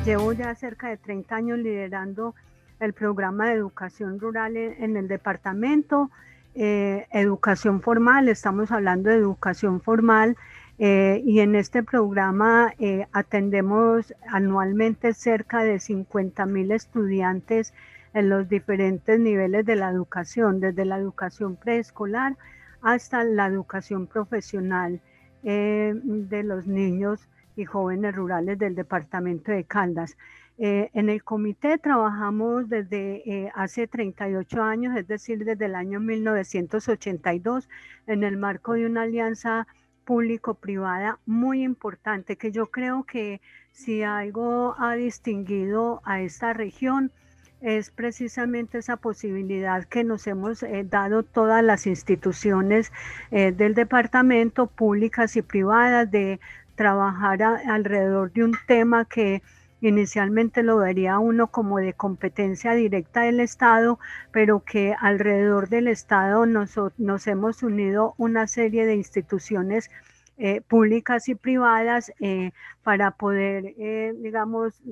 Llevo ya cerca de 30 años liderando el programa de educación rural en el departamento. Educación formal, estamos hablando de educación formal, y en este programa atendemos anualmente cerca de 50.000 estudiantes en los diferentes niveles de la educación, desde la educación preescolar hasta la educación profesional de los niños y jóvenes rurales del departamento de Caldas. En el comité trabajamos desde hace 38 años, es decir, desde el año 1982, en el marco de una alianza público-privada muy importante, que yo creo que si algo ha distinguido a esta región es precisamente esa posibilidad que nos hemos dado todas las instituciones del departamento, públicas y privadas, de trabajar alrededor de un tema que inicialmente lo vería uno como de competencia directa del Estado, pero que alrededor del Estado nos hemos unido una serie de instituciones públicas y privadas para poder, digamos,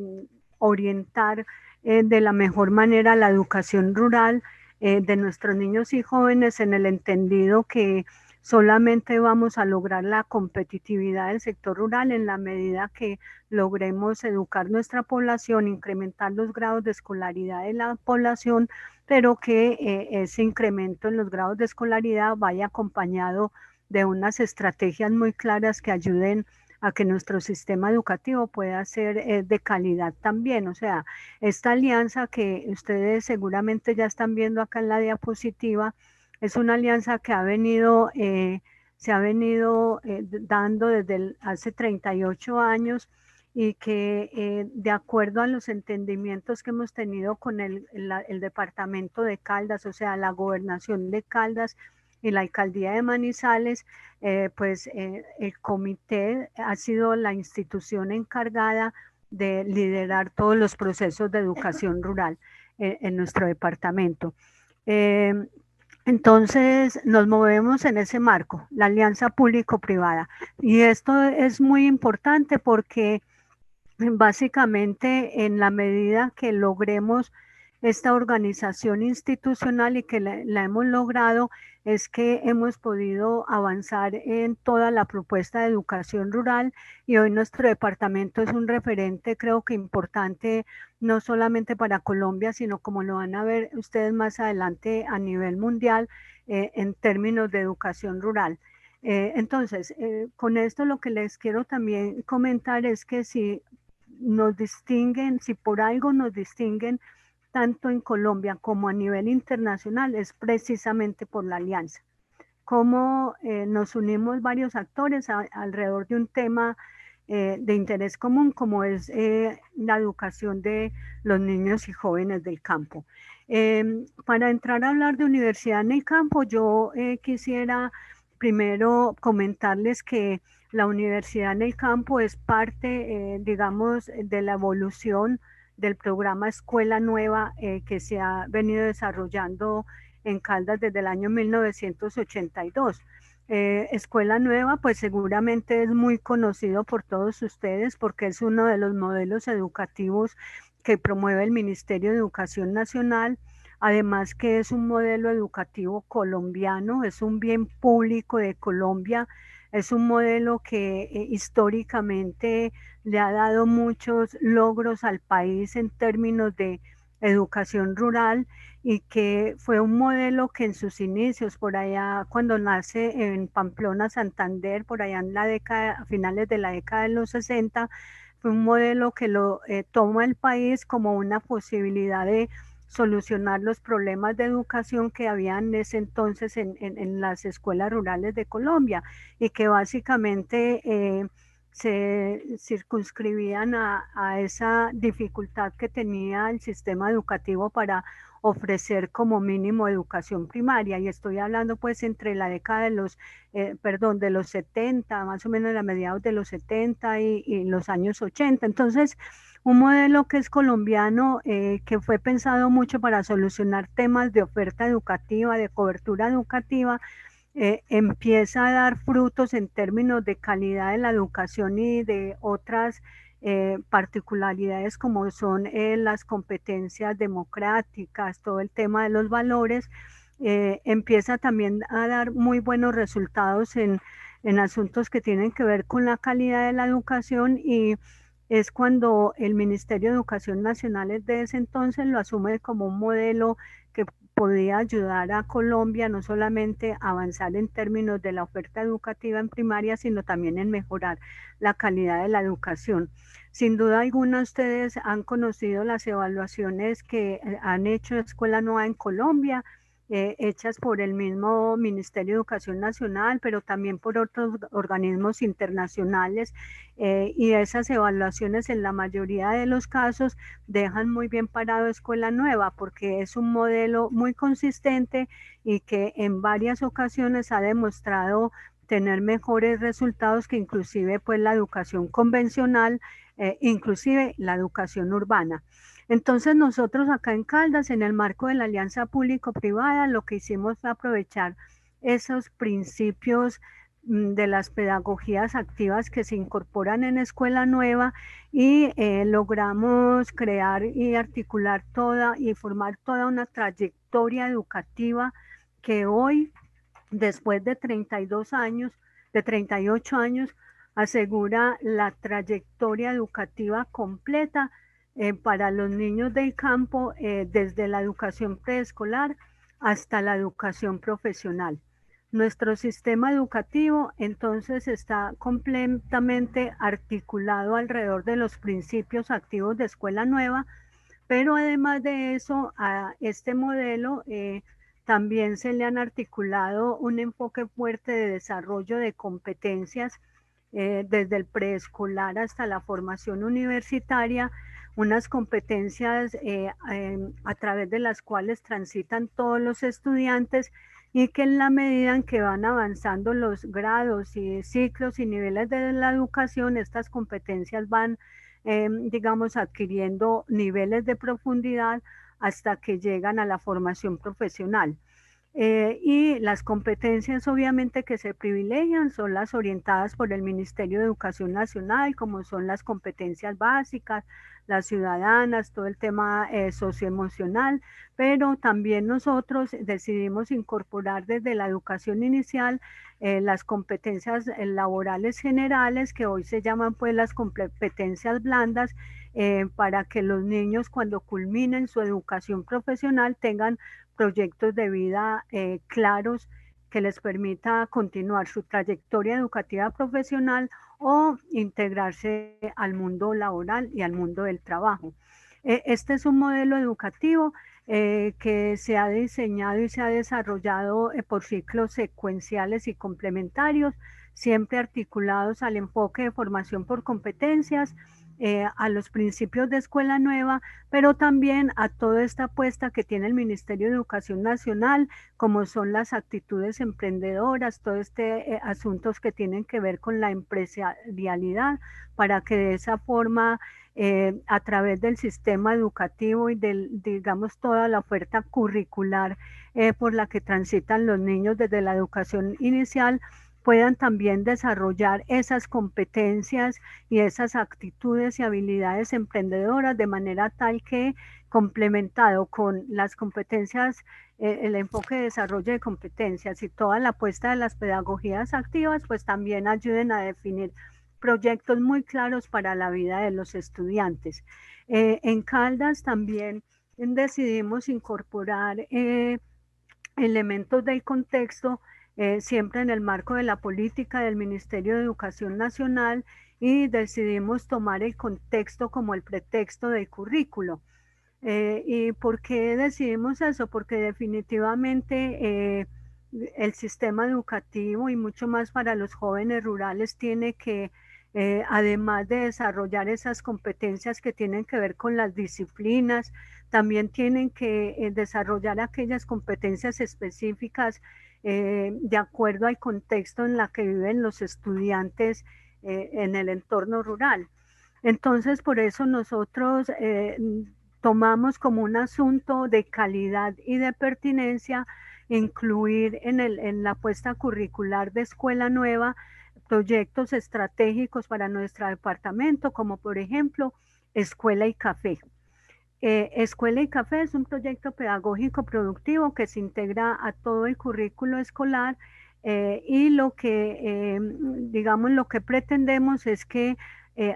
orientar de la mejor manera la educación rural de nuestros niños y jóvenes, en el entendido que solamente vamos a lograr la competitividad del sector rural en la medida que logremos educar nuestra población, incrementar los grados de escolaridad de la población, pero que ese incremento en los grados de escolaridad vaya acompañado de unas estrategias muy claras que ayuden a que nuestro sistema educativo pueda ser de calidad también. O sea, esta alianza que ustedes seguramente ya están viendo acá en la diapositiva, es una alianza que se ha venido dando desde hace 38 años y que de acuerdo a los entendimientos que hemos tenido con el departamento de Caldas, o sea, la gobernación de Caldas y la alcaldía de Manizales, el comité ha sido la institución encargada de liderar todos los procesos de educación rural en nuestro departamento. Eh, entonces nos movemos en ese marco, la alianza público-privada. Y esto es muy importante porque básicamente en la medida que logremos esta organización institucional y que la hemos logrado, es que hemos podido avanzar en toda la propuesta de educación rural, y hoy nuestro departamento es un referente, creo que importante, no solamente para Colombia, sino como lo van a ver ustedes más adelante a nivel mundial en términos de educación rural. Entonces, con esto lo que les quiero también comentar es que si nos distinguen, si por algo nos distinguen tanto en Colombia como a nivel internacional, es precisamente por la alianza. Cómo nos unimos varios actores alrededor de un tema de interés común, como es la educación de los niños y jóvenes del campo. Para entrar a hablar de universidad en el campo, yo quisiera primero comentarles que la universidad en el campo es parte, digamos, de la evolución del programa Escuela Nueva que se ha venido desarrollando en Caldas desde el año 1982. Escuela Nueva, pues seguramente es muy conocido por todos ustedes porque es uno de los modelos educativos que promueve el Ministerio de Educación Nacional. Además que es un modelo educativo colombiano, es un bien público de Colombia, es un modelo que históricamente le ha dado muchos logros al país en términos de educación rural, y que fue un modelo que en sus inicios, por allá cuando nace en Pamplona, Santander, por allá en la década, a finales de la década de los 60, fue un modelo que lo toma el país como una posibilidad de solucionar los problemas de educación que había en ese entonces en las escuelas rurales de Colombia, y que básicamente se circunscribían a esa dificultad que tenía el sistema educativo para ofrecer como mínimo educación primaria. Y estoy hablando pues entre la década de los 70, más o menos a mediados de los 70 y los años 80. Entonces, un modelo que es colombiano, que fue pensado mucho para solucionar temas de oferta educativa, de cobertura educativa, empieza a dar frutos en términos de calidad de la educación y de otras particularidades como son las competencias democráticas, todo el tema de los valores, empieza también a dar muy buenos resultados en asuntos que tienen que ver con la calidad de la educación, y es cuando el Ministerio de Educación Nacional de ese entonces lo asume como un modelo que podía ayudar a Colombia no solamente a avanzar en términos de la oferta educativa en primaria, sino también en mejorar la calidad de la educación. Sin duda alguna, ustedes han conocido las evaluaciones que han hecho Escuela Nueva en Colombia, hechas por el mismo Ministerio de Educación Nacional, pero también por otros organismos internacionales, y esas evaluaciones en la mayoría de los casos dejan muy bien parado Escuela Nueva, porque es un modelo muy consistente y que en varias ocasiones ha demostrado tener mejores resultados que inclusive pues la educación convencional, inclusive la educación urbana. Entonces nosotros acá en Caldas, en el marco de la alianza público-privada, lo que hicimos fue aprovechar esos principios de las pedagogías activas que se incorporan en Escuela Nueva, y logramos crear y articular toda y formar toda una trayectoria educativa que hoy, después de 32 años, de 38 años, asegura la trayectoria educativa completa para los niños del campo, desde la educación preescolar hasta la educación profesional. Nuestro sistema educativo entonces está completamente articulado alrededor de los principios activos de Escuela Nueva, pero además de eso, a este modelo también se le han articulado un enfoque fuerte de desarrollo de competencias, desde el preescolar hasta la formación universitaria, unas competencias a través de las cuales transitan todos los estudiantes, y que en la medida en que van avanzando los grados y ciclos y niveles de la educación, estas competencias van, digamos, adquiriendo niveles de profundidad hasta que llegan a la formación profesional. Y las competencias obviamente que se privilegian son las orientadas por el Ministerio de Educación Nacional, como son las competencias básicas, las ciudadanas, todo el tema socioemocional, pero también nosotros decidimos incorporar desde la educación inicial las competencias laborales generales, que hoy se llaman pues las competencias blandas, para que los niños cuando culminen su educación profesional tengan proyectos de vida claros que les permita continuar su trayectoria educativa profesional o integrarse al mundo laboral y al mundo del trabajo. Este es un modelo educativo que se ha diseñado y se ha desarrollado por ciclos secuenciales y complementarios, siempre articulados al enfoque de formación por competencias, a los principios de Escuela Nueva, pero también a toda esta apuesta que tiene el Ministerio de Educación Nacional, como son las actitudes emprendedoras, todo este asuntos que tienen que ver con la empresarialidad, para que de esa forma, a través del sistema educativo y digamos, toda la oferta curricular por la que transitan los niños desde la educación inicial, puedan también desarrollar esas competencias y esas actitudes y habilidades emprendedoras, de manera tal que, complementado con las competencias, el enfoque de desarrollo de competencias y toda la apuesta de las pedagogías activas, pues también ayuden a definir proyectos muy claros para la vida de los estudiantes. En Caldas también decidimos incorporar elementos del contexto, siempre en el marco de la política del Ministerio de Educación Nacional, y decidimos tomar el contexto como el pretexto del currículo. ¿Y por qué decidimos eso? Porque definitivamente el sistema educativo, y mucho más para los jóvenes rurales, tiene que, además de desarrollar esas competencias que tienen que ver con las disciplinas, también tienen que desarrollar aquellas competencias específicas de acuerdo al contexto en la que viven los estudiantes en el entorno rural. Entonces, por eso nosotros tomamos como un asunto de calidad y de pertinencia incluir en la apuesta curricular de Escuela Nueva proyectos estratégicos para nuestro departamento, como por ejemplo Escuela y Café. Escuela y Café es un proyecto pedagógico productivo que se integra a todo el currículo escolar y digamos, lo que pretendemos es que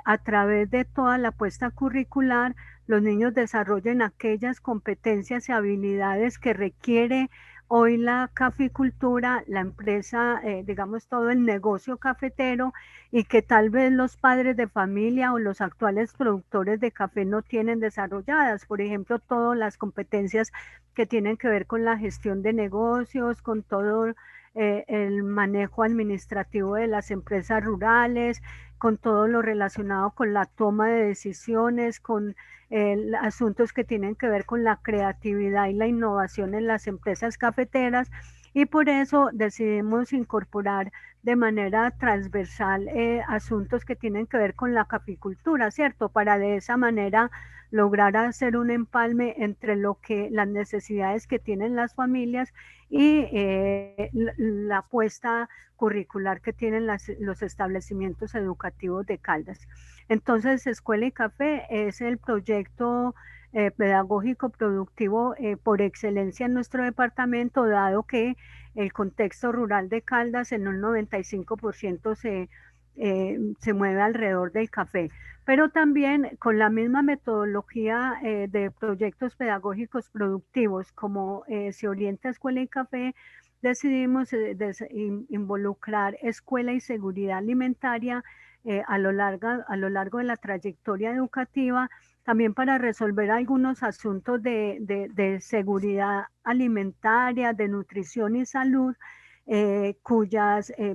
a través de toda la apuesta curricular los niños desarrollen aquellas competencias y habilidades que requiere hoy la caficultura, la empresa, digamos, todo el negocio cafetero y que tal vez los padres de familia o los actuales productores de café no tienen desarrolladas. Por ejemplo, todas las competencias que tienen que ver con la gestión de negocios, con todo el manejo administrativo de las empresas rurales, con todo lo relacionado con la toma de decisiones, con asuntos que tienen que ver con la creatividad y la innovación en las empresas cafeteras. Y por eso decidimos incorporar de manera transversal asuntos que tienen que ver con la caficultura, ¿cierto? Para de esa manera lograr hacer un empalme entre las necesidades que tienen las familias y la apuesta curricular que tienen los establecimientos educativos de Caldas. Entonces, Escuela y Café es el proyecto pedagógico productivo por excelencia en nuestro departamento, dado que el contexto rural de Caldas en un 95% se mueve alrededor del café, pero también con la misma metodología de proyectos pedagógicos productivos como se orienta Escuela y Café, decidimos involucrar escuela y seguridad alimentaria a lo largo de la trayectoria educativa, también para resolver algunos asuntos de seguridad alimentaria, de nutrición y salud,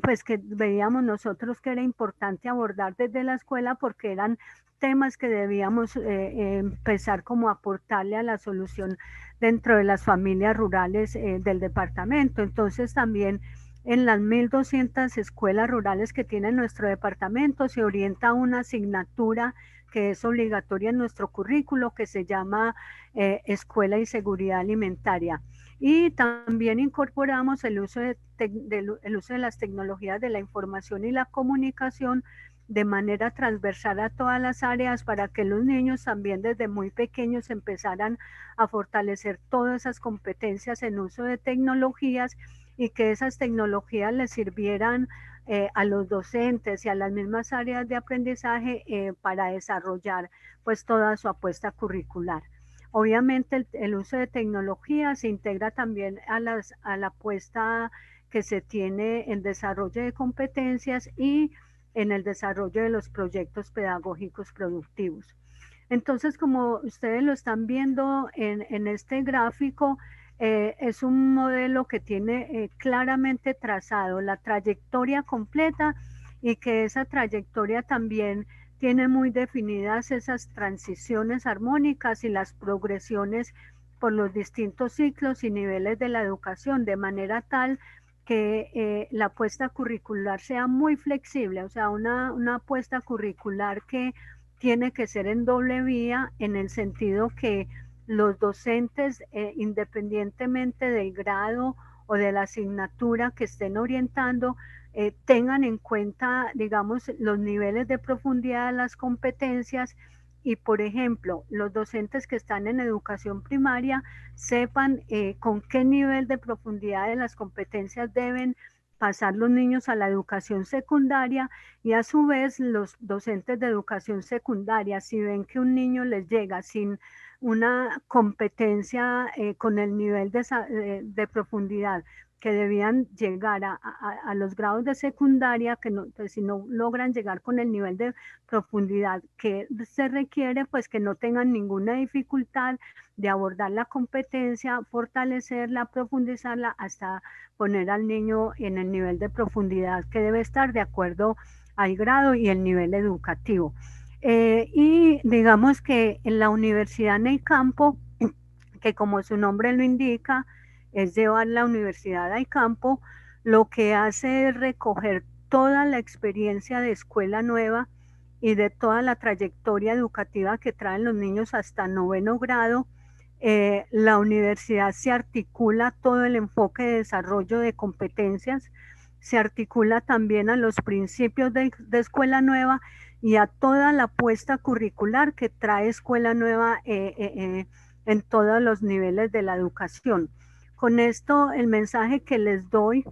pues que veíamos nosotros que era importante abordar desde la escuela porque eran temas que debíamos empezar como a aportarle a la solución dentro de las familias rurales del departamento. Entonces también en las 1.200 escuelas rurales que tiene nuestro departamento se orienta una asignatura que es obligatoria en nuestro currículo, que se llama Escuela y Seguridad Alimentaria. Y también incorporamos el uso de las tecnologías de la información y la comunicación de manera transversal a todas las áreas para que los niños también desde muy pequeños empezaran a fortalecer todas esas competencias en uso de tecnologías y que esas tecnologías les sirvieran a los docentes y a las mismas áreas de aprendizaje para desarrollar pues toda su apuesta curricular. Obviamente el uso de tecnología se integra también a la apuesta que se tiene en desarrollo de competencias y en el desarrollo de los proyectos pedagógicos productivos. Entonces, como ustedes lo están viendo en este gráfico, es un modelo que tiene claramente trazado la trayectoria completa y que esa trayectoria también tiene muy definidas esas transiciones armónicas y las progresiones por los distintos ciclos y niveles de la educación, de manera tal que la apuesta curricular sea muy flexible, o sea, una apuesta curricular que tiene que ser en doble vía en el sentido que los docentes, independientemente del grado o de la asignatura que estén orientando, tengan en cuenta, digamos, los niveles de profundidad de las competencias y, por ejemplo, los docentes que están en educación primaria sepan con qué nivel de profundidad de las competencias deben pasar los niños a la educación secundaria y a su vez los docentes de educación secundaria, si ven que un niño les llega sin una competencia con el nivel de profundidad que debían llegar a los grados de secundaria, que no, pues, si no logran llegar con el nivel de profundidad que se requiere, pues que no tengan ninguna dificultad de abordar la competencia, fortalecerla, profundizarla, hasta poner al niño en el nivel de profundidad que debe estar de acuerdo al grado y el nivel educativo. Y digamos que en la universidad en el campo, que como su nombre lo indica, es llevar la universidad al campo, lo que hace es recoger toda la experiencia de escuela nueva y de toda la trayectoria educativa que traen los niños hasta 9º grado. La universidad se articula todo el enfoque de desarrollo de competencias se articula también a los principios de Escuela Nueva y a toda la apuesta curricular que trae Escuela Nueva en todos los niveles de la educación. Con esto, el mensaje que les doy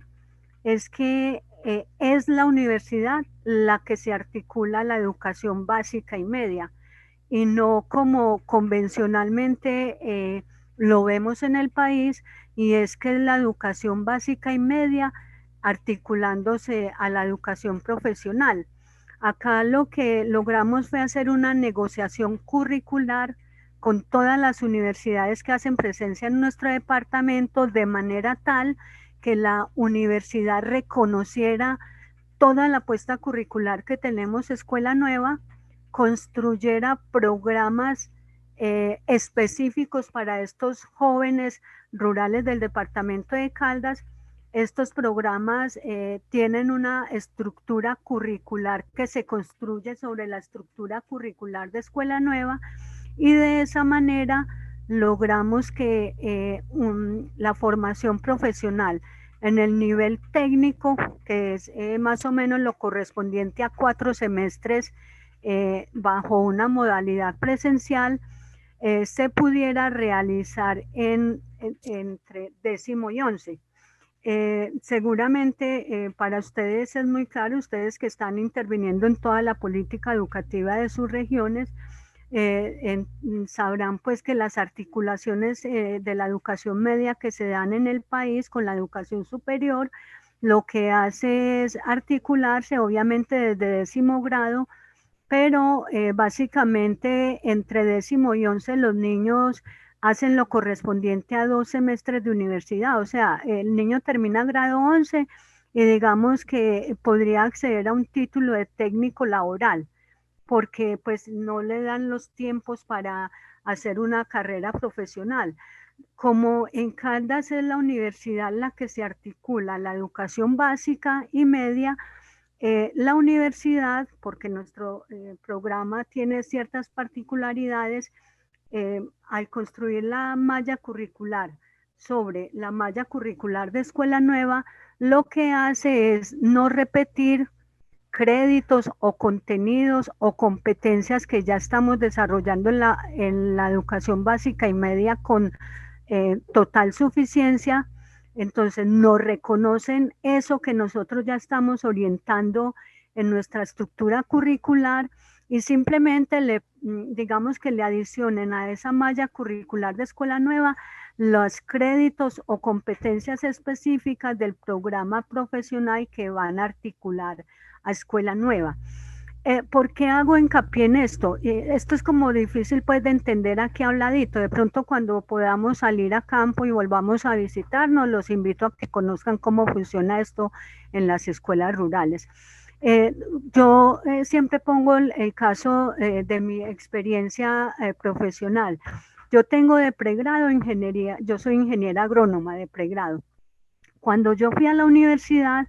es que es la universidad la que se articula la educación básica y media, y no como convencionalmente lo vemos en el país, y es que la educación básica y media articulándose a la educación profesional. Acá lo que logramos fue hacer una negociación curricular con todas las universidades que hacen presencia en nuestro departamento, de manera tal que la universidad reconociera toda la apuesta curricular que tenemos Escuela Nueva, construyera programas específicos para estos jóvenes rurales del departamento de Caldas. Estos programas tienen una estructura curricular que se construye sobre la estructura curricular de Escuela Nueva, y de esa manera logramos que la formación profesional en el nivel técnico, que es más o menos lo correspondiente a 4 semestres bajo una modalidad presencial, se pudiera realizar entre 10º y 11. Seguramente para ustedes es muy claro, ustedes que están interviniendo en toda la política educativa de sus regiones, sabrán pues que las articulaciones de la educación media que se dan en el país con la educación superior, lo que hace es articularse obviamente desde 10º grado, pero básicamente entre 10º y 11 los niños hacen lo correspondiente a 2 semestres de universidad. O sea, el niño termina grado 11 y digamos que podría acceder a un título de técnico laboral, porque pues no le dan los tiempos para hacer una carrera profesional. Como en Caldas es la universidad la que se articula la educación básica y media, la universidad, porque nuestro programa tiene ciertas particularidades, al construir la malla curricular sobre la malla curricular de Escuela Nueva, lo que hace es no repetir créditos o contenidos o competencias que ya estamos desarrollando en la educación básica y media con total suficiencia. Entonces nos reconocen eso que nosotros ya estamos orientando en nuestra estructura curricular, y simplemente digamos que le adicionen a esa malla curricular de Escuela Nueva los créditos o competencias específicas del programa profesional que van a articular a Escuela Nueva. ¿Por qué hago hincapié en esto? Esto es como difícil pues de entender aquí habladito. De pronto cuando podamos salir a campo y volvamos a visitarnos, los invito a que conozcan cómo funciona esto en las escuelas rurales. Yo siempre pongo el caso de mi experiencia profesional. Yo tengo de pregrado ingeniería, yo soy ingeniera agrónoma de pregrado. Cuando yo fui a la universidad,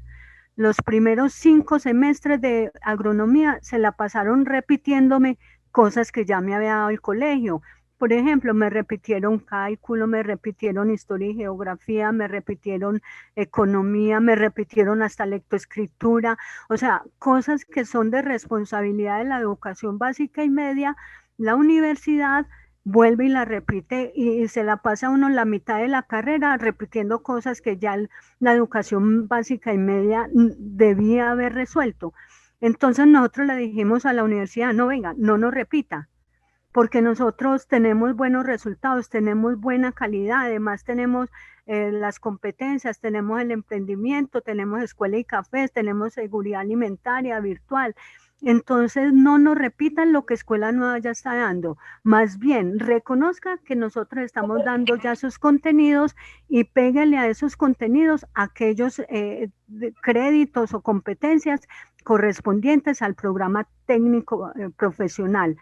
los primeros 5 semestres de agronomía se la pasaron repitiéndome cosas que ya me había dado el colegio. Por ejemplo, me repitieron cálculo, me repitieron historia y geografía, me repitieron economía, me repitieron hasta lectoescritura, o sea, cosas que son de responsabilidad de la educación básica y media. La universidad vuelve y la repite, y se la pasa uno la mitad de la carrera repitiendo cosas que ya la educación básica y media debía haber resuelto. Entonces nosotros le dijimos a la universidad, no, venga, no nos repita, porque nosotros tenemos buenos resultados, tenemos buena calidad, además tenemos las competencias, tenemos el emprendimiento, tenemos escuela y cafés, tenemos seguridad alimentaria virtual. Entonces no nos repitan lo que Escuela Nueva ya está dando, más bien reconozca que nosotros estamos dando ya sus contenidos, y pégale a esos contenidos aquellos créditos o competencias correspondientes al programa técnico profesional.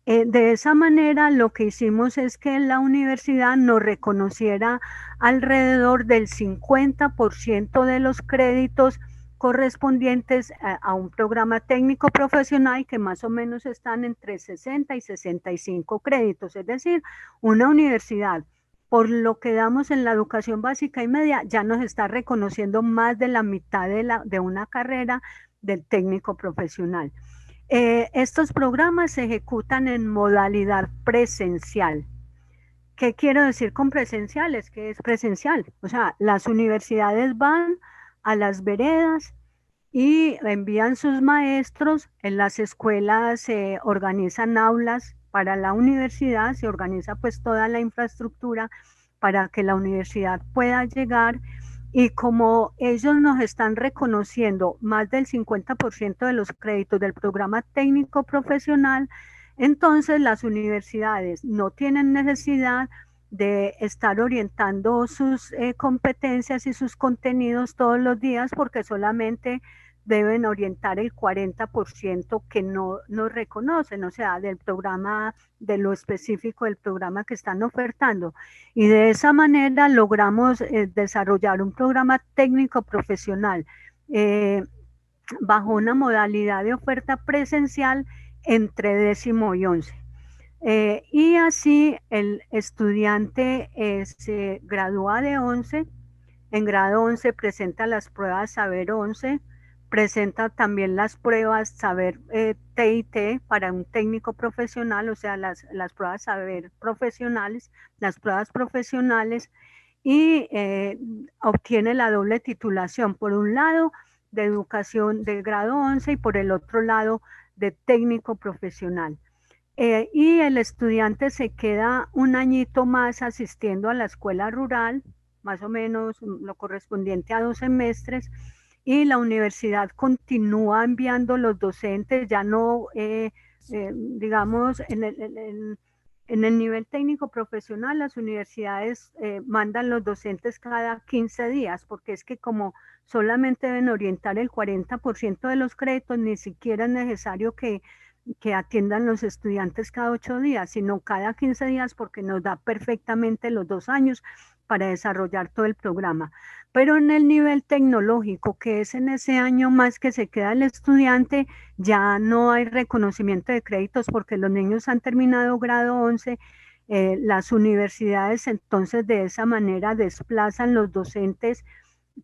De esa manera lo que hicimos es que la universidad nos reconociera alrededor del 50% de los créditos correspondientes a un programa técnico profesional, que más o menos están entre 60 y 65 créditos. Es decir, una universidad por lo que damos en la educación básica y media, ya nos está reconociendo más de la mitad de una carrera del técnico profesional. Estos programas se ejecutan en modalidad presencial. ¿Qué quiero decir con presencial? Es que es presencial. O sea, las universidades van a las veredas y envían sus maestros. En las escuelas se organizan aulas para la universidad, se organiza pues toda la infraestructura para que la universidad pueda llegar, y como ellos nos están reconociendo más del 50% de los créditos del programa técnico profesional, entonces las universidades no tienen necesidad de estar orientando sus competencias y sus contenidos todos los días, porque solamente deben orientar el 40% que no reconocen, o sea, del programa, de lo específico del programa que están ofertando. Y de esa manera logramos desarrollar un programa técnico profesional bajo una modalidad de oferta presencial entre 10º y 11. Y así el estudiante se gradúa de 11, en grado 11 presenta las pruebas Saber 11, presenta también las pruebas Saber TIT para un técnico profesional, o sea, las pruebas Saber profesionales, las pruebas profesionales, y obtiene la doble titulación, por un lado de educación de grado 11 y por el otro lado de técnico profesional. Y el estudiante se queda un añito más asistiendo a la escuela rural, más o menos lo correspondiente a 2 semestres, y la universidad continúa enviando los docentes, ya no, digamos, en el nivel técnico profesional, las universidades mandan los docentes cada 15 días, porque es que como solamente deben orientar el 40% de los créditos, ni siquiera es necesario que atiendan los estudiantes cada 8 días, sino cada 15 días, porque nos da perfectamente los 2 años para desarrollar todo el programa. Pero en el nivel tecnológico, que es en ese año más que se queda el estudiante, ya no hay reconocimiento de créditos porque los niños han terminado grado 11. Las universidades entonces de esa manera desplazan los docentes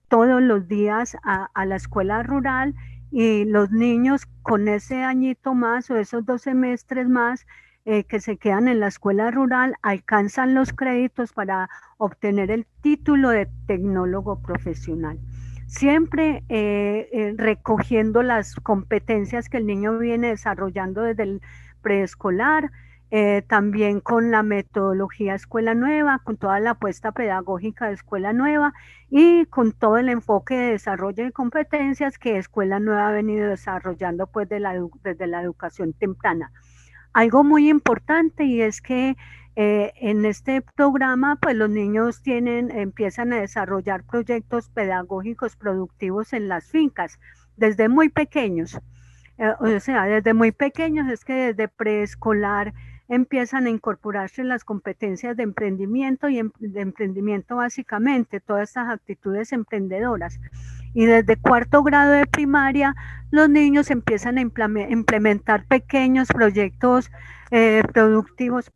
todos los días a la escuela rural, y los niños con ese añito más o esos 2 semestres más que se quedan en la escuela rural alcanzan los créditos para obtener el título de tecnólogo profesional. Siempre recogiendo las competencias que el niño viene desarrollando desde el preescolar, también con la metodología Escuela Nueva, con toda la apuesta pedagógica de Escuela Nueva y con todo el enfoque de desarrollo de competencias que Escuela Nueva ha venido desarrollando pues desde la educación temprana. Algo muy importante, y es que en este programa pues los niños empiezan a desarrollar proyectos pedagógicos productivos en las fincas desde muy pequeños. O sea, desde muy pequeños, es que desde preescolar empiezan a incorporarse las competencias de emprendimiento y de emprendimiento básicamente, todas estas actitudes emprendedoras. Y desde 4º grado de primaria, los niños empiezan a implementar pequeños proyectos productivos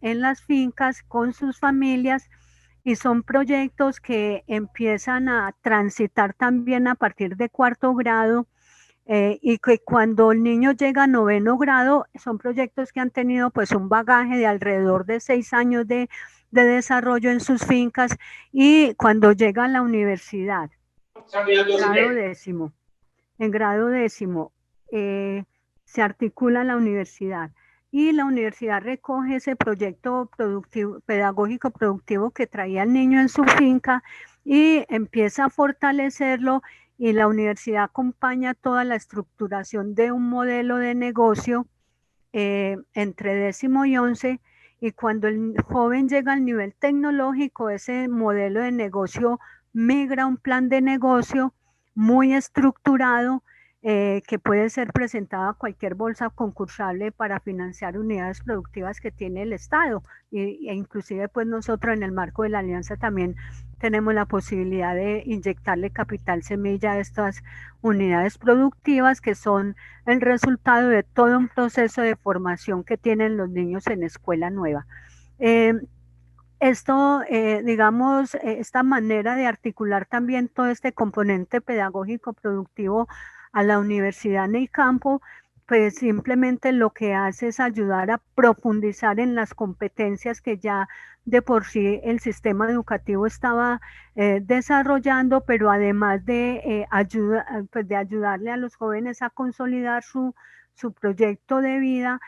en las fincas con sus familias, y son proyectos que empiezan a transitar también a partir de 4º grado, y que cuando el niño llega a 9º grado son proyectos que han tenido pues un bagaje de alrededor de 6 años de desarrollo en sus fincas, y cuando llega a la universidad, en grado décimo, se articula la universidad, y la universidad recoge ese proyecto pedagógico productivo que traía el niño en su finca y empieza a fortalecerlo, y la universidad acompaña toda la estructuración de un modelo de negocio entre 10º y 11, y cuando el joven llega al nivel tecnológico, ese modelo de negocio migra a un plan de negocio muy estructurado, que puede ser presentada a cualquier bolsa concursable para financiar unidades productivas que tiene el Estado. E inclusive pues nosotros en el marco de la alianza también tenemos la posibilidad de inyectarle capital semilla a estas unidades productivas que son el resultado de todo un proceso de formación que tienen los niños en escuela nueva. Eh, digamos, esta manera de articular también todo este componente pedagógico productivo a la universidad en el campo, pues simplemente lo que hace es ayudar a profundizar en las competencias que ya de por sí el sistema educativo estaba desarrollando, pero además de, pues de ayudarle a los jóvenes a consolidar su proyecto de vida,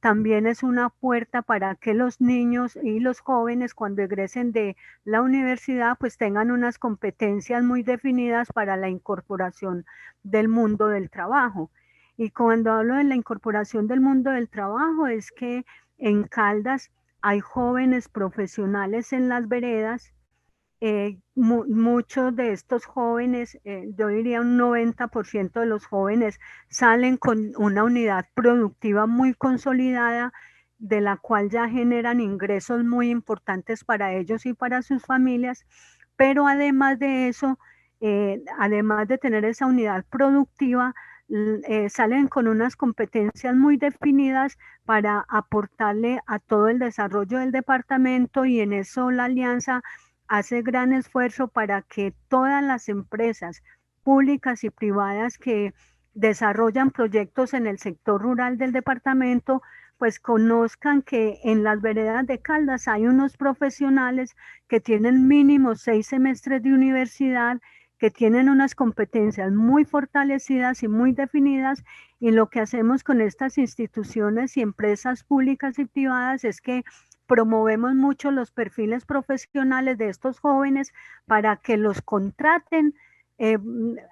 también es una puerta para que los niños y los jóvenes cuando egresen de la universidad pues tengan unas competencias muy definidas para la incorporación del mundo del trabajo. Y cuando hablo de la incorporación del mundo del trabajo es que en Caldas hay jóvenes profesionales en las veredas. Muchos de estos jóvenes, yo diría un 90% de los jóvenes salen con una unidad productiva muy consolidada, de la cual ya generan ingresos muy importantes para ellos y para sus familias, pero además de eso, además de tener esa unidad productiva, salen con unas competencias muy definidas para aportarle a todo el desarrollo del departamento, y en eso la alianza hace gran esfuerzo para que todas las empresas públicas y privadas que desarrollan proyectos en el sector rural del departamento, pues conozcan que en las veredas de Caldas hay unos profesionales que tienen mínimo 6 semestres de universidad, que tienen unas competencias muy fortalecidas y muy definidas, y lo que hacemos con estas instituciones y empresas públicas y privadas es que promovemos mucho los perfiles profesionales de estos jóvenes para que los contraten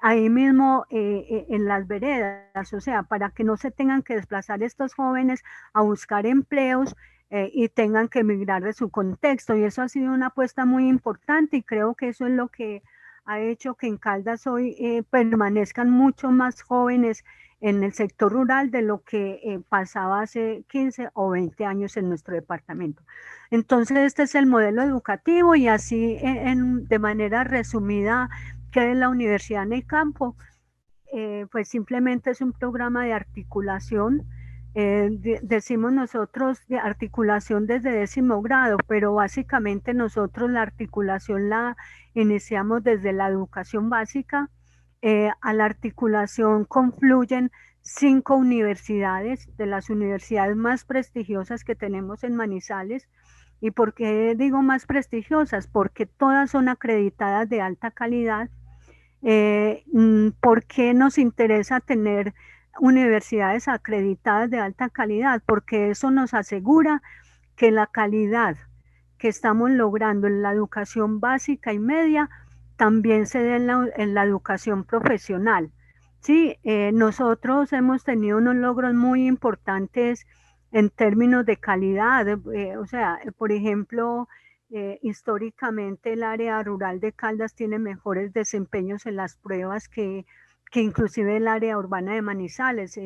ahí mismo en las veredas, o sea, para que no se tengan que desplazar estos jóvenes a buscar empleos y tengan que emigrar de su contexto. Y eso ha sido una apuesta muy importante, y creo que eso es lo que ha hecho que en Caldas hoy permanezcan mucho más jóvenes en el sector rural de lo que pasaba hace 15 o 20 años en nuestro departamento. Entonces, este es el modelo educativo, y así de manera resumida, ¿qué es la universidad en el campo? Pues simplemente es un programa de articulación. Decimos nosotros de articulación desde 10º grado, pero básicamente nosotros la articulación la iniciamos desde la educación básica. A la articulación confluyen 5 universidades, de las universidades más prestigiosas que tenemos en Manizales. ¿Y por qué digo más prestigiosas? Porque todas son acreditadas de alta calidad. ¿Por qué nos interesa tener universidades acreditadas de alta calidad? Porque eso nos asegura que la calidad que estamos logrando en la educación básica y media también se dé en la educación profesional. Sí, nosotros hemos tenido unos logros muy importantes en términos de calidad, o sea, por ejemplo, históricamente el área rural de Caldas tiene mejores desempeños en las pruebas que inclusive el área urbana de Manizales,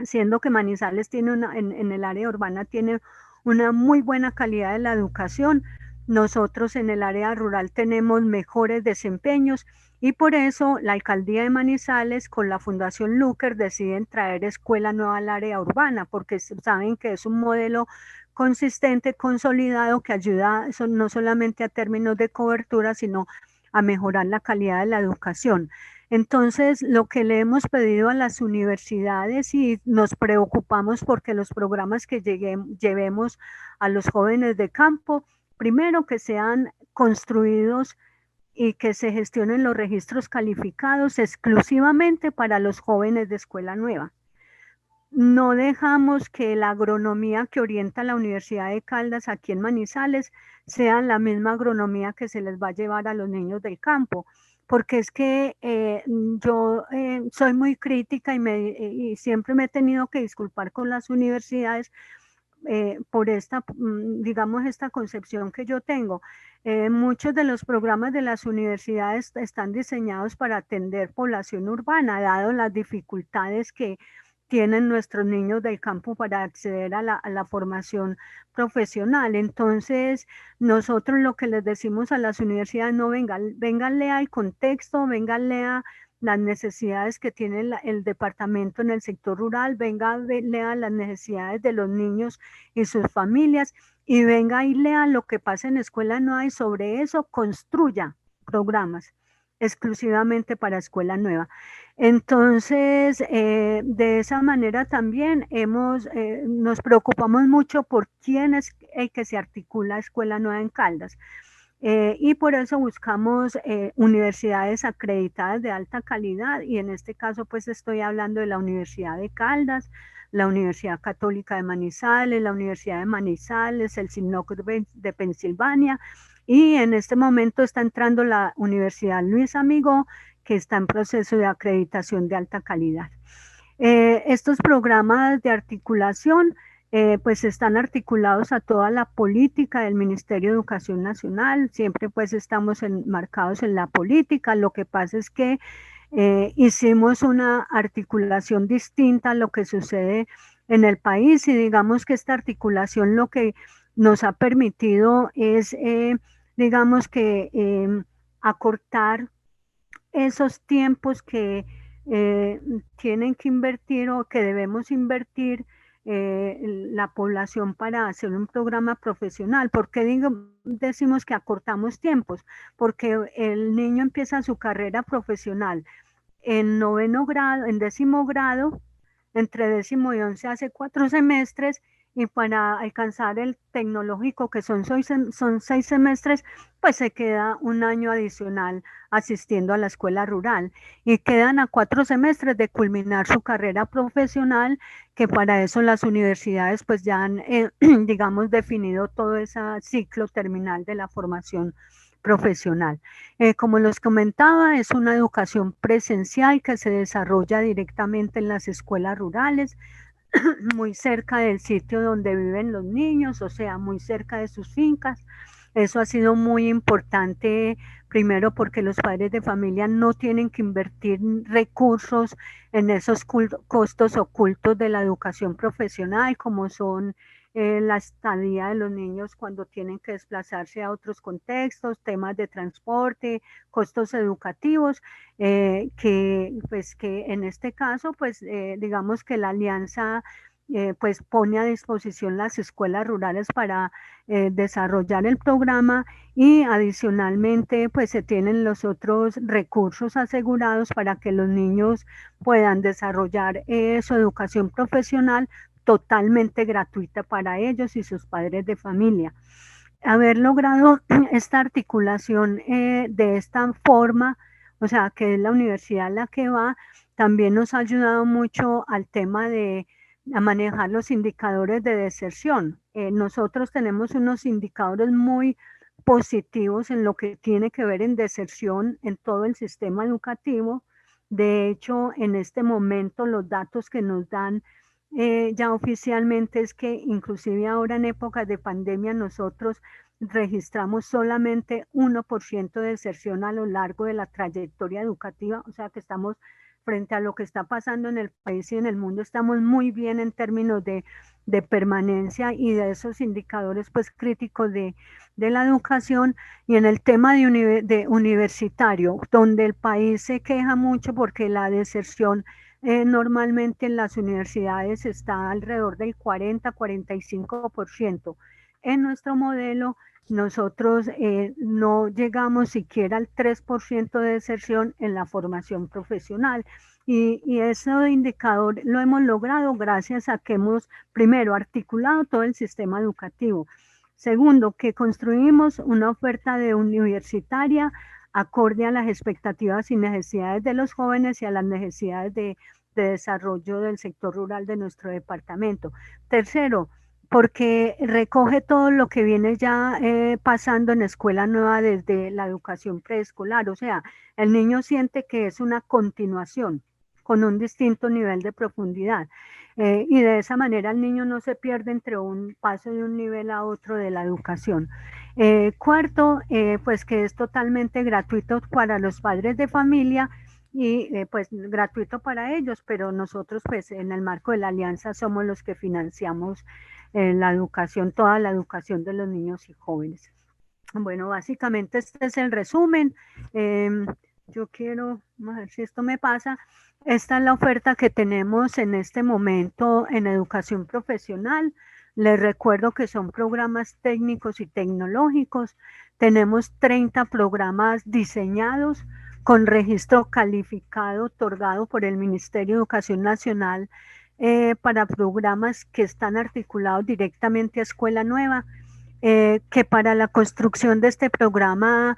siendo que Manizales tiene en el área urbana tiene una muy buena calidad de la educación. Nosotros en el área rural tenemos mejores desempeños, y por eso la alcaldía de Manizales con la Fundación Luker deciden traer escuela nueva al área urbana, porque saben que es un modelo consistente, consolidado, que ayuda no solamente a términos de cobertura, sino a mejorar la calidad de la educación. Entonces, lo que le hemos pedido a las universidades, y nos preocupamos porque los programas que llevemos a los jóvenes de campo, primero que sean construidos y que se gestionen los registros calificados exclusivamente para los jóvenes de escuela nueva. No dejamos que la agronomía que orienta la Universidad de Caldas aquí en Manizales sea la misma agronomía que se les va a llevar a los niños del campo, porque es que yo soy muy crítica y siempre me he tenido que disculpar con las universidades por esta, digamos, esta concepción que yo tengo. Muchos de los programas de las universidades están diseñados para atender población urbana, dado las dificultades que tienen nuestros niños del campo para acceder a la formación profesional. Entonces, nosotros lo que les decimos a las universidades, no vengan, lea el contexto, vengan, lea las necesidades que tiene el departamento en el sector rural, venga, lea las necesidades de los niños y sus familias, y venga y lea lo que pasa en Escuela Nueva, y sobre eso construya programas exclusivamente para Escuela Nueva. Entonces, de esa manera también nos preocupamos mucho por quién es el que se articula Escuela Nueva en Caldas. Y por eso buscamos universidades acreditadas de alta calidad, y en este caso pues estoy hablando de la Universidad de Caldas, la Universidad Católica de Manizales, la Universidad de Manizales, el SINOC de Pensilvania, y en este momento está entrando la Universidad Luis Amigó, que está en proceso de acreditación de alta calidad. Estos programas de articulación pues están articulados a toda la política del Ministerio de Educación Nacional, siempre pues estamos enmarcados en la política. Lo que pasa es que hicimos una articulación distinta a lo que sucede en el país, y digamos que esta articulación lo que nos ha permitido es, digamos que acortar esos tiempos que tienen que invertir o que debemos invertir la población para hacer un programa profesional. ¿Por qué decimos que acortamos tiempos? Porque el niño empieza su carrera profesional en noveno grado, en décimo grado, entre décimo y once hace 4 semestres, y para alcanzar el tecnológico, que son 6 semestres, pues se queda un año adicional asistiendo a la escuela rural, y quedan a 4 semestres de culminar su carrera profesional, que para eso las universidades pues ya han, digamos, definido todo ese ciclo terminal de la formación profesional. Como les comentaba, es una educación presencial que se desarrolla directamente en las escuelas rurales, muy cerca del sitio donde viven los niños, o sea, muy cerca de sus fincas. Eso ha sido muy importante, primero porque los padres de familia no tienen que invertir recursos en esos costos ocultos de la educación profesional, como son la estadía de los niños cuando tienen que desplazarse a otros contextos, temas de transporte, costos educativos, que en este caso, pues digamos que la alianza pues pone a disposición las escuelas rurales para desarrollar el programa, y adicionalmente pues se tienen los otros recursos asegurados para que los niños puedan desarrollar su educación profesional totalmente gratuita para ellos y sus padres de familia. Haber logrado esta articulación de esta forma, o sea, que es la universidad la que va, también nos ha ayudado mucho al tema de a manejar los indicadores de deserción. Nosotros tenemos unos indicadores muy positivos en lo que tiene que ver en deserción en todo el sistema educativo. De hecho, en este momento los datos que nos dan ya oficialmente es que inclusive ahora en épocas de pandemia nosotros registramos solamente 1% de deserción a lo largo de la trayectoria educativa, o sea que estamos frente a lo que está pasando en el país y en el mundo, estamos muy bien en términos de permanencia y de esos indicadores pues críticos de la educación. Y en el tema de universitario, donde el país se queja mucho porque la deserción normalmente en las universidades está alrededor del 40-45%. En nuestro modelo, nosotros no llegamos siquiera al 3% de deserción en la formación profesional. Y ese indicador lo hemos logrado gracias a que hemos, primero, articulado todo el sistema educativo. Segundo, que construimos una oferta de universitaria acorde a las expectativas y necesidades de los jóvenes y a las necesidades de desarrollo del sector rural de nuestro departamento. Tercero, porque recoge todo lo que viene ya pasando en Escuela Nueva desde la educación preescolar, o sea, el niño siente que es una continuación con un distinto nivel de profundidad. Y de esa manera el niño no se pierde entre un paso de un nivel a otro de la educación. Cuarto, pues que es totalmente gratuito para los padres de familia y pues gratuito para ellos, pero nosotros pues en el marco de la alianza somos los que financiamos la educación, toda la educación de los niños y jóvenes. Bueno, básicamente este es el resumen. Yo quiero, a ver si esto me pasa. Esta es la oferta que tenemos en este momento en educación profesional. Les recuerdo que son programas técnicos y tecnológicos. Tenemos 30 programas diseñados con registro calificado otorgado por el Ministerio de Educación Nacional para programas que están articulados directamente a Escuela Nueva. Que para la construcción de este programa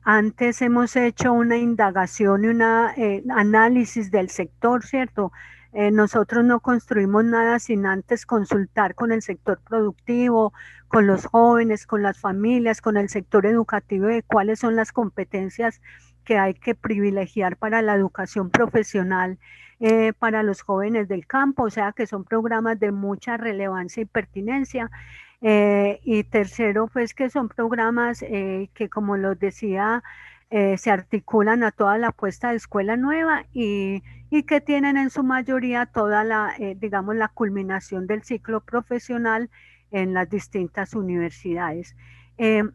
antes hemos hecho una indagación y un análisis del sector, ¿cierto? Nosotros no construimos nada sin antes consultar con el sector productivo, con los jóvenes, con las familias, con el sector educativo de cuáles son las competencias que hay que privilegiar para la educación profesional para los jóvenes del campo, o sea que son programas de mucha relevancia y pertinencia. Y tercero, pues que son programas que, como los decía, se articulan a toda la apuesta de escuela nueva y que tienen en su mayoría toda la, digamos, la culminación del ciclo profesional en las distintas universidades. Eh,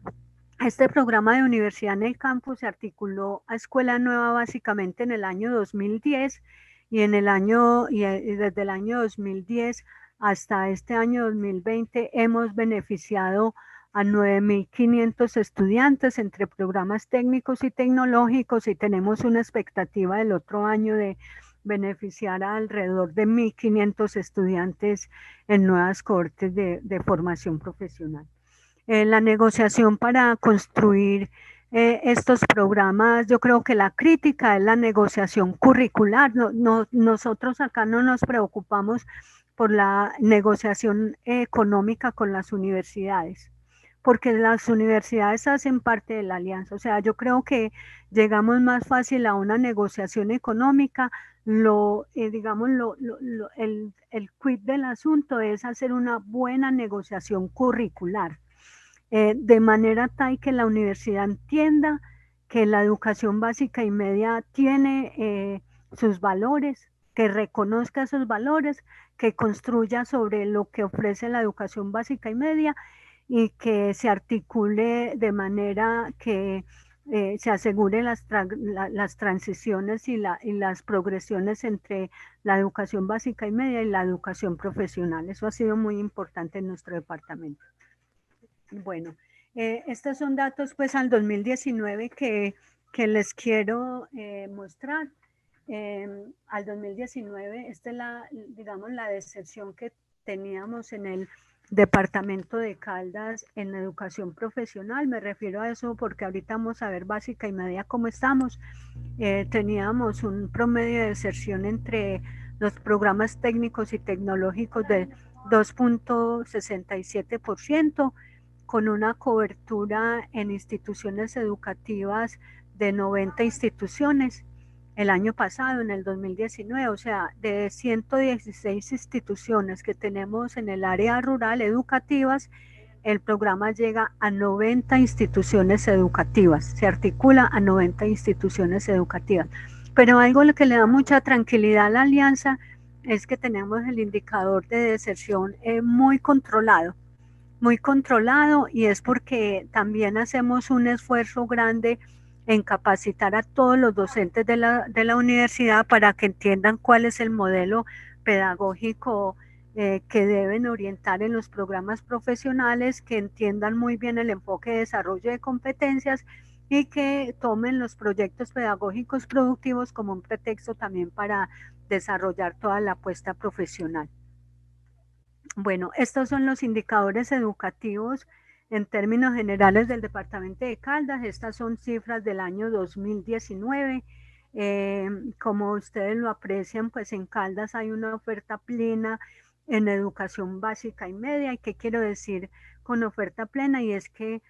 este programa de Universidad en el Campus se articuló a Escuela Nueva básicamente en el año 2010 y en el año, y desde el año 2010 hasta este año 2020 hemos beneficiado a 9.500 estudiantes entre programas técnicos y tecnológicos y tenemos una expectativa del otro año de beneficiar a alrededor de 1.500 estudiantes en nuevas cohortes de formación profesional. La negociación para construir estos programas, yo creo que la crítica es la negociación curricular. Nosotros acá no nos preocupamos por la negociación económica con las universidades, porque las universidades hacen parte de la alianza. O sea, yo creo que llegamos más fácil a una negociación económica. Digamos, el quid del asunto es hacer una buena negociación curricular de manera tal que la universidad entienda que la educación básica y media tiene sus valores, que reconozca esos valores, que construya sobre lo que ofrece la educación básica y media y que se articule de manera que se asegure las transiciones y las progresiones entre la educación básica y media y la educación profesional. Eso ha sido muy importante en nuestro departamento. Bueno, estos son datos pues al 2019 que les quiero mostrar. Al 2019, esta es la, digamos, la deserción que teníamos en el departamento de Caldas en educación profesional. Me refiero a eso porque ahorita vamos a ver básica y media cómo estamos. Teníamos un promedio de deserción entre los programas técnicos y tecnológicos de 2.67%, con una cobertura en instituciones educativas de 90 instituciones el año pasado, en el 2019, o sea, de 116 instituciones que tenemos en el área rural educativas, el programa llega a 90 instituciones educativas, se articula a 90 instituciones educativas. Pero algo que le da mucha tranquilidad a la alianza es que tenemos el indicador de deserción muy controlado y es porque también hacemos un esfuerzo grande en capacitar a todos los docentes de la universidad para que entiendan cuál es el modelo pedagógico que deben orientar en los programas profesionales, que entiendan muy bien el enfoque de desarrollo de competencias y que tomen los proyectos pedagógicos productivos como un pretexto también para desarrollar toda la apuesta profesional. Bueno, estos son los indicadores educativos en términos generales del departamento de Caldas. Estas son cifras del año 2019. Como ustedes lo aprecian, pues en Caldas hay una oferta plena en educación básica y media. ¿Y qué quiero decir con oferta plena? Y es que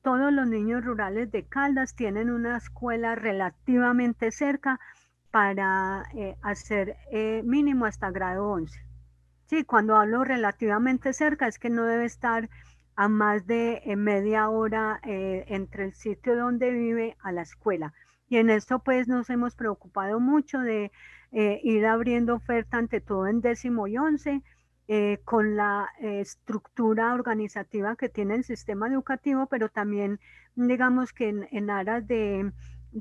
todos los niños rurales de Caldas tienen una escuela relativamente cerca para hacer mínimo hasta grado 11. Sí, cuando hablo relativamente cerca es que no debe estar a más de media hora entre el sitio donde vive a la escuela. Y en esto pues nos hemos preocupado mucho de ir abriendo oferta ante todo en 10º y 11, con la estructura organizativa que tiene el sistema educativo, pero también digamos que en aras de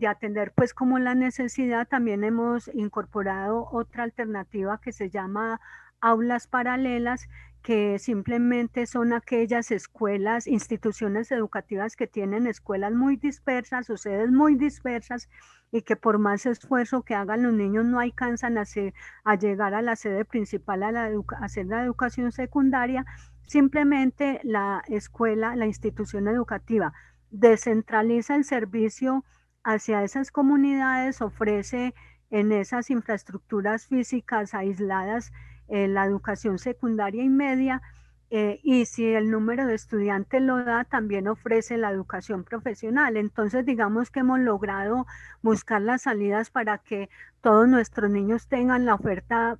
atender pues como la necesidad, también hemos incorporado otra alternativa que se llama aulas paralelas, que simplemente son aquellas escuelas, instituciones educativas que tienen escuelas muy dispersas o sedes muy dispersas y que por más esfuerzo que hagan los niños no alcanzan a llegar a la sede principal a hacer la educación secundaria. Simplemente la escuela, la institución educativa descentraliza el servicio hacia esas comunidades, ofrece en esas infraestructuras físicas aisladas la educación secundaria y media, y si el número de estudiantes lo da, también ofrece la educación profesional. Entonces, digamos que hemos logrado buscar las salidas para que todos nuestros niños tengan la oferta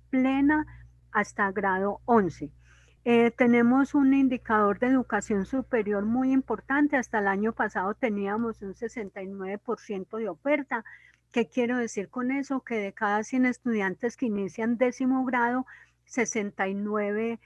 plena hasta grado 11. Tenemos un indicador de educación superior muy importante. Hasta el año pasado teníamos un 69% de oferta. ¿Qué quiero decir con eso? Que de cada 100 estudiantes que inician 10º grado, 69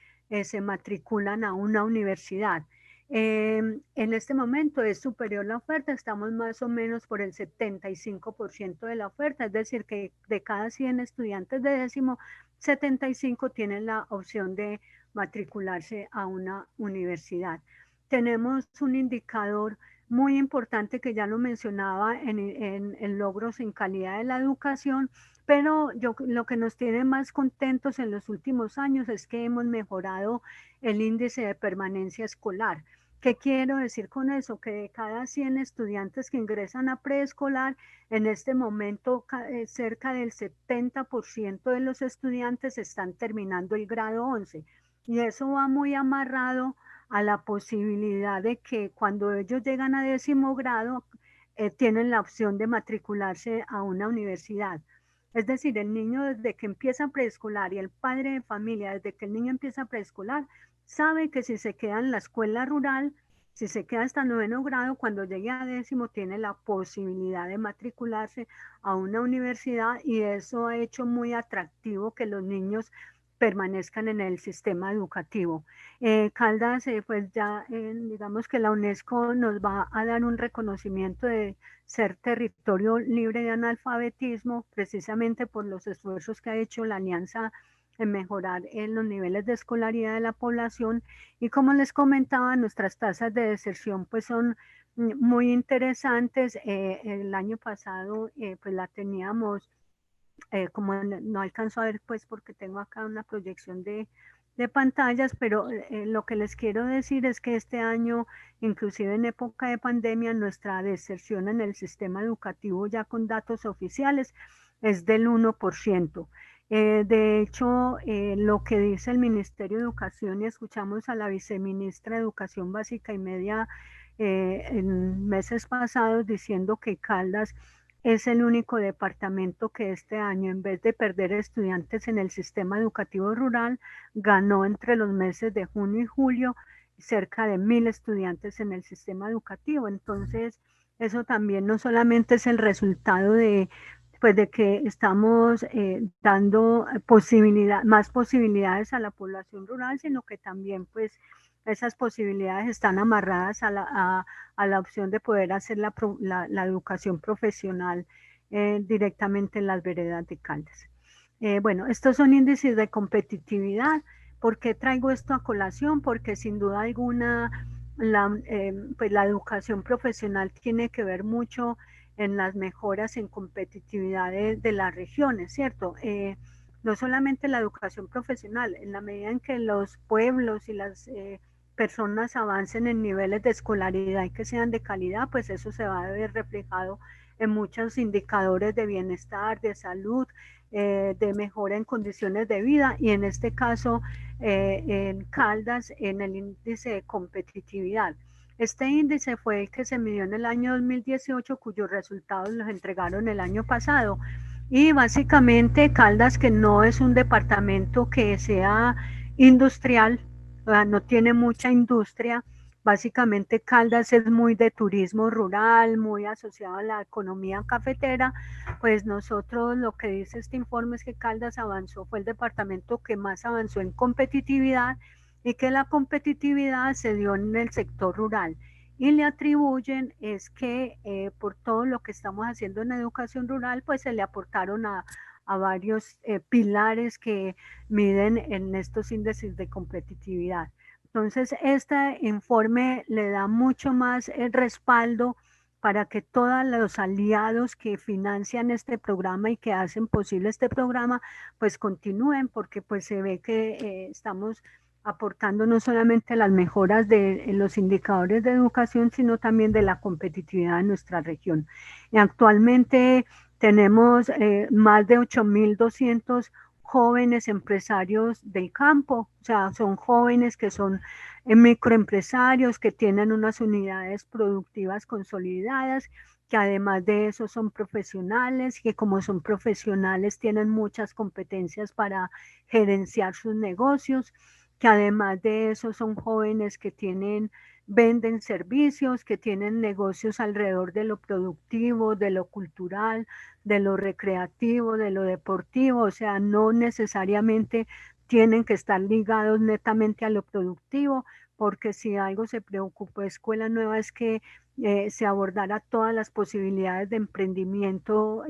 se matriculan a una universidad. En este momento es superior la oferta, estamos más o menos por el 75% de la oferta, es decir, que de cada 100 estudiantes de 10º, 75 tienen la opción de matricularse a una universidad. Tenemos un indicador muy importante que ya lo mencionaba en logros en calidad de la educación, pero lo que nos tiene más contentos en los últimos años es que hemos mejorado el índice de permanencia escolar. ¿Qué quiero decir con eso? Que de cada 100 estudiantes que ingresan a preescolar, en este momento cerca del 70% de los estudiantes están terminando el grado 11. Y eso va muy amarrado a la posibilidad de que cuando ellos llegan a 10º grado, tienen la opción de matricularse a una universidad. Es decir, el niño desde que empieza preescolar y el padre de familia desde que el niño empieza preescolar sabe que si se queda en la escuela rural, si se queda hasta 9º grado, cuando llegue a 10º tiene la posibilidad de matricularse a una universidad, y eso ha hecho muy atractivo que los niños permanezcan en el sistema educativo. Caldas, pues ya digamos que la UNESCO nos va a dar un reconocimiento de ser territorio libre de analfabetismo, precisamente por los esfuerzos que ha hecho la Alianza en mejorar los niveles de escolaridad de la población. Y como les comentaba, nuestras tasas de deserción pues son muy interesantes. El año pasado pues la teníamos, como no alcanzo a ver pues porque tengo acá una proyección de pantallas, pero lo que les quiero decir es que este año, inclusive en época de pandemia, nuestra deserción en el sistema educativo ya con datos oficiales es del 1%. De hecho, lo que dice el Ministerio de Educación, y escuchamos a la viceministra de Educación Básica y Media en meses pasados diciendo que Caldas es el único departamento que este año, en vez de perder estudiantes en el sistema educativo rural, ganó entre los meses de junio y julio cerca de 1.000 estudiantes en el sistema educativo. Entonces, eso también no solamente es el resultado pues de que estamos dando más posibilidades a la población rural, sino que también pues esas posibilidades están amarradas a la opción de poder hacer la educación profesional directamente en las veredas de Caldas. Bueno, estos son índices de competitividad. ¿Por qué traigo esto a colación? Porque sin duda alguna pues la educación profesional tiene que ver mucho en las mejoras en competitividad de las regiones, ¿cierto? No solamente la educación profesional, en la medida en que los pueblos y las personas avancen en niveles de escolaridad y que sean de calidad, pues eso se va a ver reflejado en muchos indicadores de bienestar, de salud, de mejora en condiciones de vida, y en este caso en Caldas en el índice de competitividad. Este índice fue el que se midió en el año 2018, cuyos resultados los entregaron el año pasado. Y básicamente Caldas, que no es un departamento que sea industrial, o sea, no tiene mucha industria. Básicamente Caldas es muy de turismo rural, muy asociado a la economía cafetera. Pues nosotros, lo que dice este informe es que Caldas avanzó, fue el departamento que más avanzó en competitividad, y que la competitividad se dio en el sector rural, y le atribuyen es que por todo lo que estamos haciendo en educación rural, pues se le aportaron a varios pilares que miden en estos índices de competitividad. Entonces, este informe le da mucho más respaldo para que todos los aliados que financian este programa y que hacen posible este programa, pues continúen, porque pues se ve que estamos aportando no solamente las mejoras de los indicadores de educación, sino también de la competitividad en nuestra región. Y actualmente tenemos más de 8.200 jóvenes empresarios del campo, o sea, son jóvenes que son microempresarios, que tienen unas unidades productivas consolidadas, que además de eso son profesionales, que como son profesionales tienen muchas competencias para gerenciar sus negocios, que además de eso son jóvenes que venden servicios, que tienen negocios alrededor de lo productivo, de lo cultural, de lo recreativo, de lo deportivo, o sea, no necesariamente tienen que estar ligados netamente a lo productivo, porque si algo se preocupó Escuela Nueva es que se abordara todas las posibilidades de emprendimiento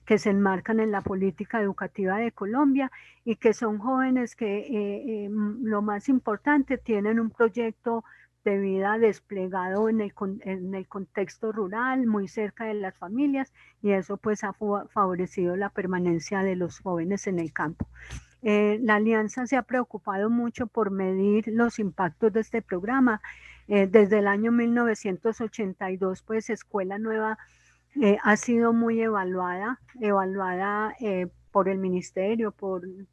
que se enmarcan en la política educativa de Colombia, y que son jóvenes que lo más importante, tienen un proyecto de vida desplegado en el contexto rural, muy cerca de las familias, y eso pues ha favorecido la permanencia de los jóvenes en el campo. La Alianza se ha preocupado mucho por medir los impactos de este programa. Desde el año 1982, pues Escuela Nueva ha sido muy evaluada por el ministerio,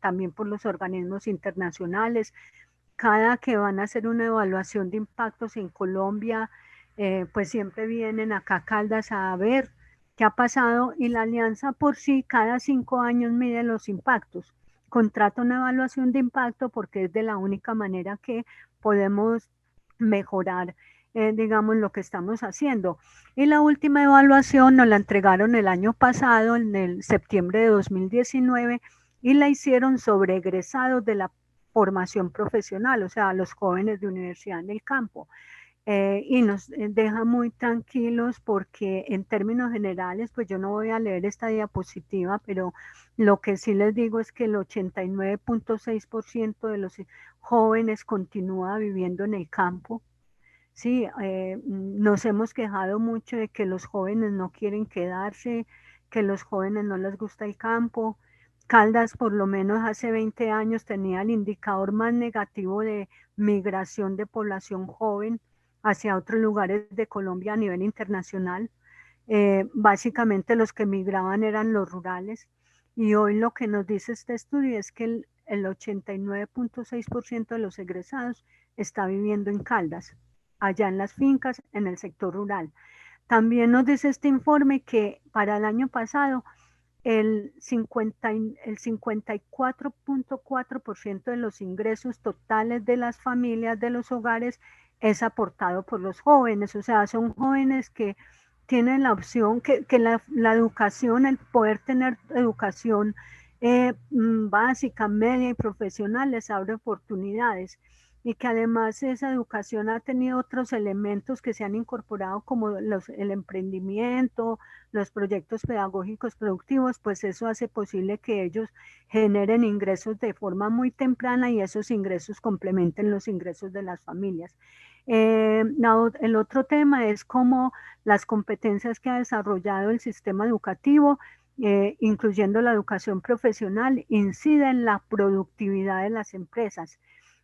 también por los organismos internacionales. Cada que van a hacer una evaluación de impactos en Colombia, pues siempre vienen acá a Caldas a ver qué ha pasado, y la alianza por sí cada 5 años mide los impactos. Contrata una evaluación de impacto porque es de la única manera que podemos mejorar, digamos, lo que estamos haciendo. Y la última evaluación nos la entregaron el año pasado, en el septiembre de 2019, y la hicieron sobre egresados de la formación profesional, o sea, los jóvenes de universidad en el campo. Y nos deja muy tranquilos porque en términos generales, pues yo no voy a leer esta diapositiva, pero lo que sí les digo es que el 89.6% de los jóvenes continúa viviendo en el campo. Sí, nos hemos quejado mucho de que los jóvenes no quieren quedarse, que los jóvenes no les gusta el campo. Caldas, por lo menos hace 20 años, tenía el indicador más negativo de migración de población joven hacia otros lugares de Colombia a nivel internacional. Básicamente los que migraban eran los rurales. Y hoy lo que nos dice este estudio es que el 89.6% de los egresados está viviendo en Caldas, allá en las fincas, en el sector rural. También nos dice este informe que para el año pasado el 54.4% de los ingresos totales de las familias, de los hogares, es aportado por los jóvenes. O sea, son jóvenes que tienen la opción, que la educación, el poder tener educación básica, media y profesional les abre oportunidades, y que además esa educación ha tenido otros elementos que se han incorporado como el emprendimiento, los proyectos pedagógicos productivos, pues eso hace posible que ellos generen ingresos de forma muy temprana, y esos ingresos complementen los ingresos de las familias. El otro tema es cómo las competencias que ha desarrollado el sistema educativo, incluyendo la educación profesional, inciden en la productividad de las empresas.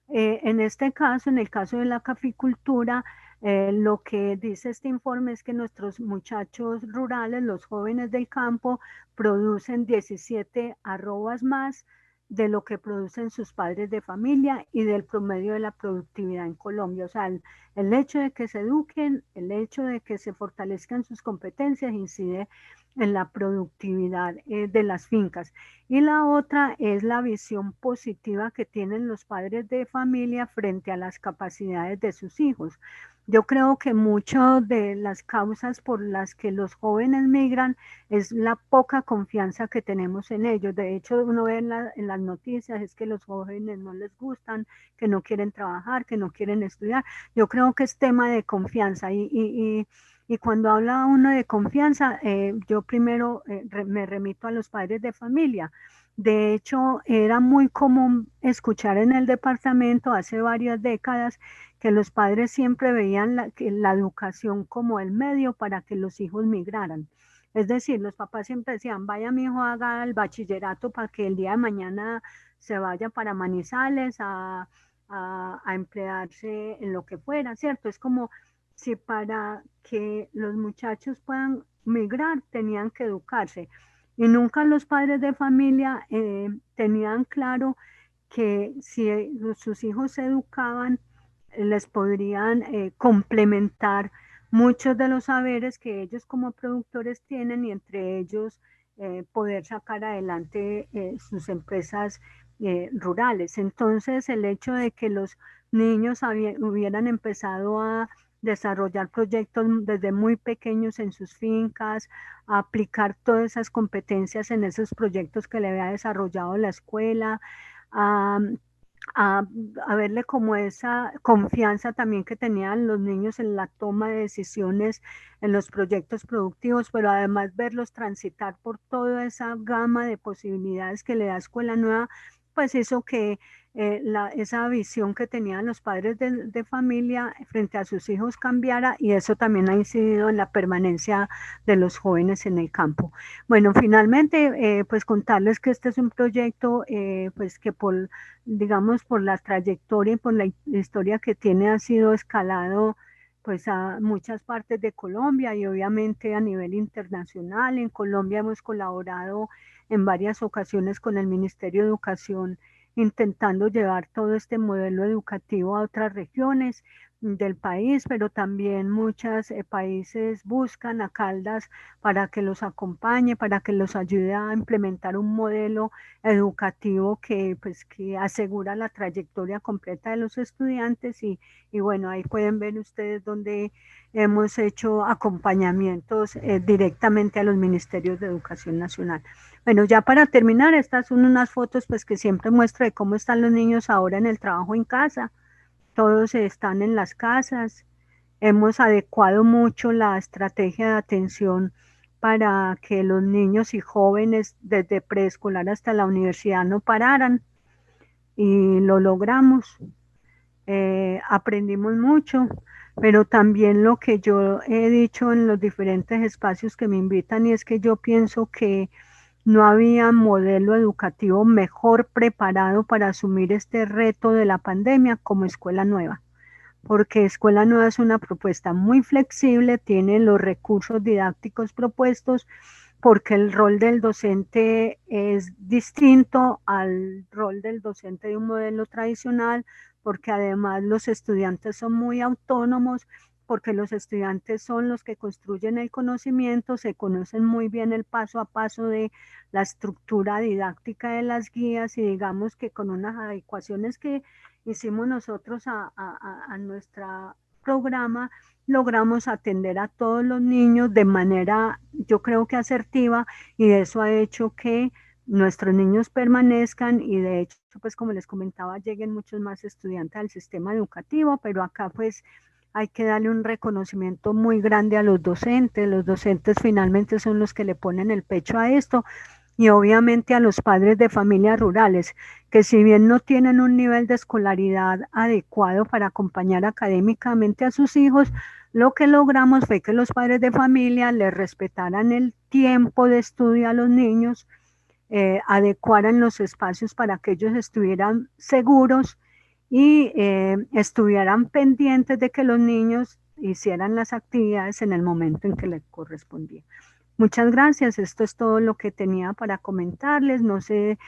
En este caso, en el caso de la caficultura, lo que dice este informe es que nuestros muchachos rurales, los jóvenes del campo, producen 17 arrobas más de lo que producen sus padres de familia y del promedio de la productividad en Colombia. O sea, el hecho de que se eduquen, el hecho de que se fortalezcan sus competencias incide en la productividad de las fincas. Y la otra es la visión positiva que tienen los padres de familia frente a las capacidades de sus hijos. Yo creo que muchas de las causas por las que los jóvenes migran es la poca confianza que tenemos en ellos. De hecho, uno ve en las noticias es que los jóvenes no les gustan, que no quieren trabajar, que no quieren estudiar. Yo creo que es tema de confianza y cuando habla uno de confianza, yo primero me remito a los padres de familia. De hecho, era muy común escuchar en el departamento hace varias décadas que los padres siempre veían la educación como el medio para que los hijos migraran. Es decir, los papás siempre decían, vaya mi hijo, haga el bachillerato para que el día de mañana se vaya para Manizales a emplearse en lo que fuera, ¿cierto? Es como si para que los muchachos puedan migrar tenían que educarse. Y nunca los padres de familia tenían claro que si sus hijos se educaban, les podrían complementar muchos de los saberes que ellos como productores tienen y entre ellos poder sacar adelante sus empresas rurales. Entonces, el hecho de que los niños hubieran empezado a desarrollar proyectos desde muy pequeños en sus fincas, a aplicar todas esas competencias en esos proyectos que le había desarrollado la escuela, a, a, a verle como esa confianza también que tenían los niños en la toma de decisiones en los proyectos productivos, pero además verlos transitar por toda esa gama de posibilidades que le da Escuela Nueva, pues hizo que esa visión que tenían los padres de familia frente a sus hijos cambiara y eso también ha incidido en la permanencia de los jóvenes en el campo. Bueno, finalmente, pues contarles que este es un proyecto pues que digamos, por la trayectoria y por la historia que tiene, ha sido escalado pues a muchas partes de Colombia y obviamente a nivel internacional. En Colombia hemos colaborado en varias ocasiones con el Ministerio de Educación intentando llevar todo este modelo educativo a otras regiones del país, pero también muchos países buscan a Caldas para que los acompañe, para que los ayude a implementar un modelo educativo que, pues, que asegura la trayectoria completa de los estudiantes y bueno, ahí pueden ver ustedes donde hemos hecho acompañamientos directamente a los ministerios de Educación Nacional. Bueno, ya para terminar, estas son unas fotos pues que siempre muestro de cómo están los niños ahora en el trabajo en casa. Todos están en las casas. Hemos adecuado mucho la estrategia de atención para que los niños y jóvenes desde preescolar hasta la universidad no pararan y lo logramos. Aprendimos mucho, pero también lo que yo he dicho en los diferentes espacios que me invitan y es que yo pienso que no había modelo educativo mejor preparado para asumir este reto de la pandemia como Escuela Nueva, porque Escuela Nueva es una propuesta muy flexible, tiene los recursos didácticos propuestos, porque el rol del docente es distinto al rol del docente de un modelo tradicional, porque además los estudiantes son muy autónomos, porque los estudiantes son los que construyen el conocimiento, se conocen muy bien el paso a paso de la estructura didáctica de las guías y digamos que con unas adecuaciones que hicimos nosotros a nuestro programa, logramos atender a todos los niños de manera, yo creo que asertiva, y eso ha hecho que nuestros niños permanezcan y de hecho, pues como les comentaba, lleguen muchos más estudiantes al sistema educativo, pero acá pues hay que darle un reconocimiento muy grande a los docentes finalmente son los que le ponen el pecho a esto y obviamente a los padres de familias rurales, que si bien no tienen un nivel de escolaridad adecuado para acompañar académicamente a sus hijos, lo que logramos fue que los padres de familia les respetaran el tiempo de estudio a los niños, adecuaran los espacios para que ellos estuvieran seguros y estuvieran pendientes de que los niños hicieran las actividades en el momento en que les correspondía. Muchas gracias. Esto es todo lo que tenía para comentarles. No sé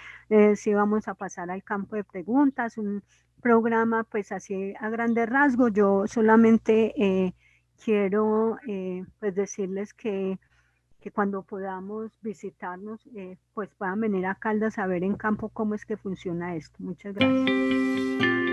si vamos a pasar al campo de preguntas, un programa pues así a grandes rasgos. Yo solamente quiero pues decirles que cuando podamos visitarnos pues puedan venir a Caldas a ver en campo cómo es que funciona esto. Muchas gracias.